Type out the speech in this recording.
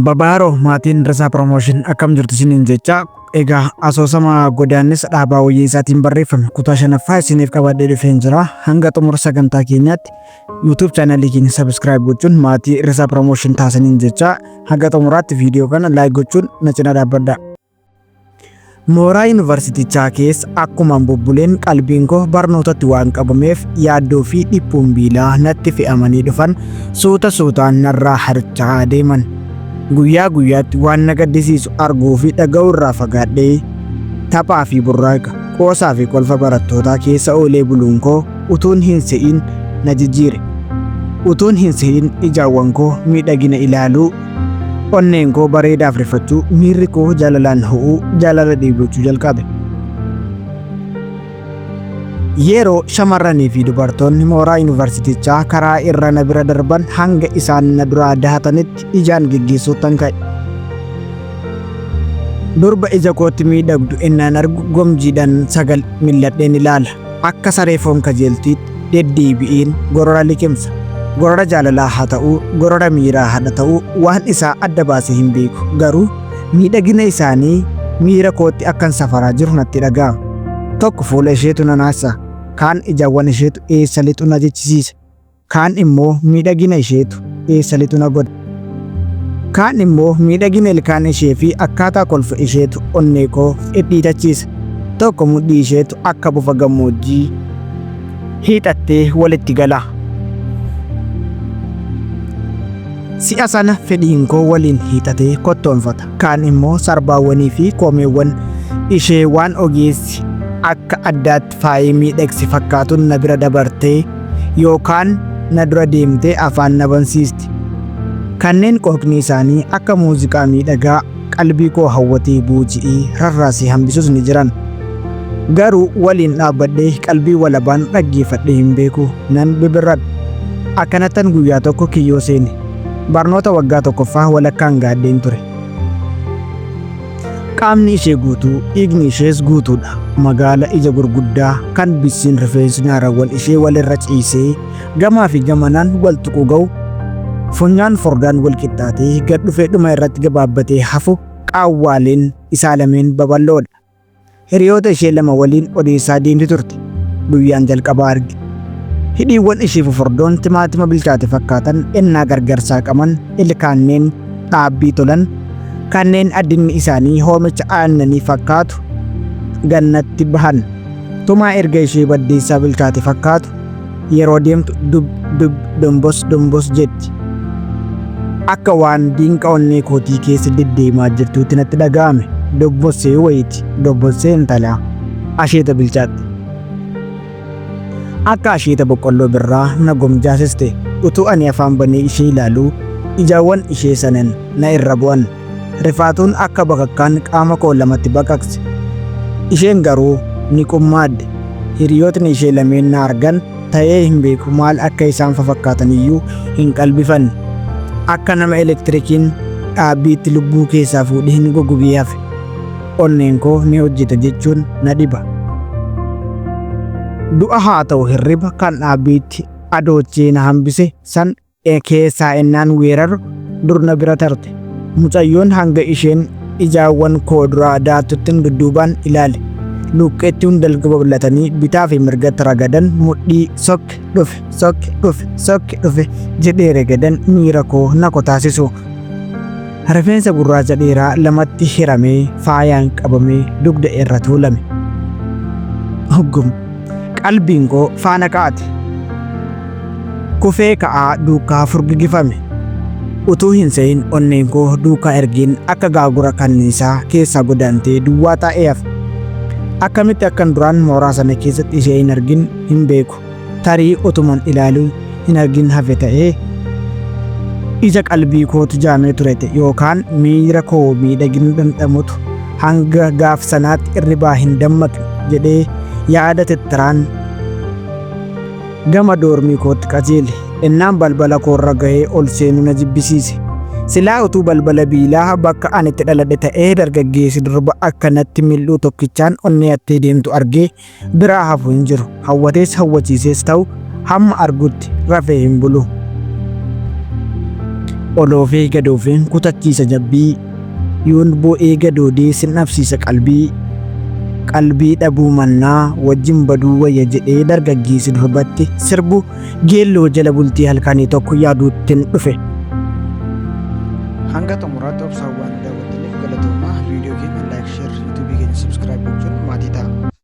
Babaaroo maatiin Risaa Promotion akkam jirtu isiniin jecha egaa asoosama godaannis dhaabaa wayii isaatiin barreeffame kutaa 5ffaa isiniif qabadhee dhufeen jira. Hanga xumura sagantaa keenyaatti YouTube channelii keenya subscribe gochuun maatii Risaa Promotion taasaniin jecha hanga xumuraatti viidiyoo kana like gochuun na cina dhaabbadhaa. Mooraa yuunivarsiitichaa keessa akkuma bubbuleen qalbiin koo barnootatti waan qabameef yaaddoo fi dhiphuun biilaa natti fe'amanii dhufan suuta suutaan narraa harca'aa deeman. Guyyaa guyyaatti waan na gaddisiisu arguu fi dhaga'uu irraa fagaadhee taphaa fi burraaqa qoosaa fi kolfa barattootaa keessa oolee buluun koo utuun hin se'in na jijjiire. Utuun hin se'in ijaawwan koo miidhagina ilaaluu, onneen koo bareedaaf rifachuu, miirri koo jaalalaan ho'uu, jaalala dhiibbachuu jalqabe. Yeroo shamarranii fi dubartoonni mooraa yuunivarsiitichaa karaa irra na bira darban hanga isaan na duraa dahatanitti ijaan geggeessuutan ka'e. Durba ija kootti miidhagdu innaan argu gomjiidhaan sagal milladheen ilaala. Akka saree foon kajeeltiitti deddeebi'een gorora liqimsa. Gorora jaalalaa haa ta'uu, gorora miiraa haa ta'uu waan isaa adda baasee hin beeku. Garuu miidhagina isaanii miira kootti akkan safaraa jiru natti dhaga'ama. Tokko fuula isheetu na naasa. Kaan ijaawwan isheetu eessa lixu na jechisiisa. Kaan immoo miidhagina isheetu eessa lixu na godha. Kaan immoo miidhagina ilkaan ishee fi akkaataa kolfa isheetu onnee koo dhidhiitachiisa. Tokko mudhii isheetu akka bofa gammoojjii hiixattee walitti gala. Si'a sana fedhiin koo waliin hiixatee kottoonfata. Kaan immoo sarbaawwanii fi koomeewwan ishee waan ogeessi akka addaatti faayee miidhagsi fakkaatuun na bira dabartee yookaan na dura deemtee afaan na bansiisti. Kanneen qooqni isaanii akka muuziqaa miidhagaa qalbii koo hawwatee booji'ee rarraasee hambisus ni jiran. Garuu waliin dhaabbadhee qalbii walabaan dhaggeeffadhee hin beeku nan bibirradha. Akkanattan guyyaa tokko kiyyoo seene. Barnoota waggaa tokkoffaa walakkaan gaaddeen ture. Qaamni ishee guutuu, dhiigni ishees guutuudha. Magaala ija gurguddaa kan bissiin rifeensi naarawwan ishee walirra ciisee gamaa fi gamanaan wal tuquu ga'u. Funyaan furdaan wal qixxaatee gad dhufee dhuma irratti gabaabbatee hafu qaawwaaleen isaa lameen babal'oodha. Hiriyoota ishee lama waliin odeessaa deemti turte. Guyyaan jalqabaa arge. Hidhiiwwan ishee fufurdoon timaatima bilchaate fakkaatan ennaa gargarsaa qaban ilkaanneen dhaabbii tolan. Kanneen addinni isaanii hoomicha aannanii fakkaatu gannatti bahan. Tumaa erga ishee baddeessaa bilchaate fakkaatu yeroo deemtu dub dub dombos jetti. Akka waan diinqa onnee kootii keessa deddeemaa jirtuutti natti dhaga'ame. Dobbosee wayiti, dobbosee intalaa asheeta bilchaatte. Akka asheeta boqqolloo birraa na gomjaasiste. Utuu ani afaan banee ishee ilaaluu ijaawwan ishee sanan na irra bu'an. Rifaatuun akka bakakkaan qaama koo lamatti baqaqse. Isheen garuu ni qummaadde. Hiriyootni ishee lameen na argan ta'ee hin beeku maal akka isaan fafakkaatan iyyuu hin qalbifanne. Akka nama elektirikiin dhaabbiitti lubbuu keessaa fuudhee hin gogugee hafe. Onneen koo ni hojjeta jechuun na dhiba. Du'a haa ta'u hirriba kan dhaabbiitti adoochee na hambise san keessaa ennaan weeraru dur na bira tarte. Mucayyoon hanga isheen ijaawwan koo duraa daatuttiin dudduubaan ilaale. Luqqeetti hundalga babal'atanii bitaa fi mirgatti ragadan mudhii sokke dhufe jedhee ragadan miira koo na kotaasisu. Rifeensa gurraacha dheeraa lamatti hiramee faayaan qabamee dugda irra tuulame. Hoggum qalbiin koo faana kaate. Kufee ka'aa duukaa furgigifame. Utuu hin se'in onneen koo duukaa ergiin akka gaagura kanniisaa keessaa godaantee duwwaa taa'ee hafe. Akkamitti akkan duraan mooraa sana keessatti ishee hin argin hin beeku. Tarii utuman ilaaluu hin argin hafe ta'ee ija qalbii kootu jaamee turete yookaan miira koo miidhagina dhandhamutu hanga gaaf sanaatti irribaa hin dammaqne jedhee yaada tettaraan gama doormii kootti qajeele. Innaan balbala koorra gahee ol seenu na jibbisiise. Silaa utuu balbala biilaa bakka ani itti dhaladhe ta'ee dargaggeessi durba akkanatti mil'uu tokkichaan onnee attee deemtu argee biraa hafu hin jiru. Hawwatees hawwachiisees ta'u hamma argutti rafee hin bulu. oloofee gadoofeen kutachiisa jabbii yoon bo'ee gadoodee sin dhabsiisa qalbii dhabuu mannaa wajjin baduu wayya jedhee dargaggeessi durbatti sirbu geelloo jala bultii halkanii tokko yaaduuttiin dhufe. Hanga xumuraatti obsaawwan daawwattaniif galatoomaa. Viidiyoo keenya laayik, sheer, yuutuubii keenya sabskiraayib gochuun maatii ta'a.